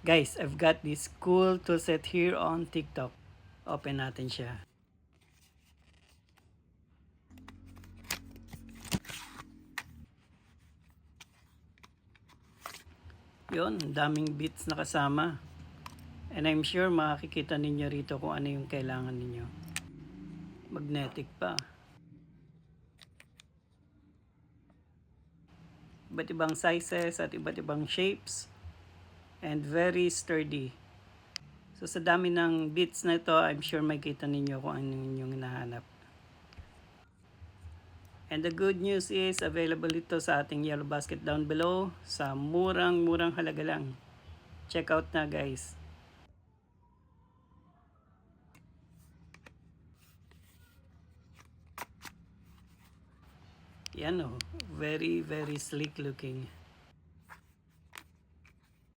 Guys, I've got this cool tool set here on TikTok. Open natin siya. Yun, daming bits na kasama. And I'm sure makikita ninyo rito kung ano yung kailangan ninyo. Magnetic pa. Iba't ibang sizes at iba't ibang shapes. And very sturdy. So sa dami ng bits na ito, I'm sure makikita ninyo kung ano yung hinahanap. And the good news is available ito sa ating yellow basket down below sa murang halaga lang. Check out na guys. Yan oh, very sleek looking.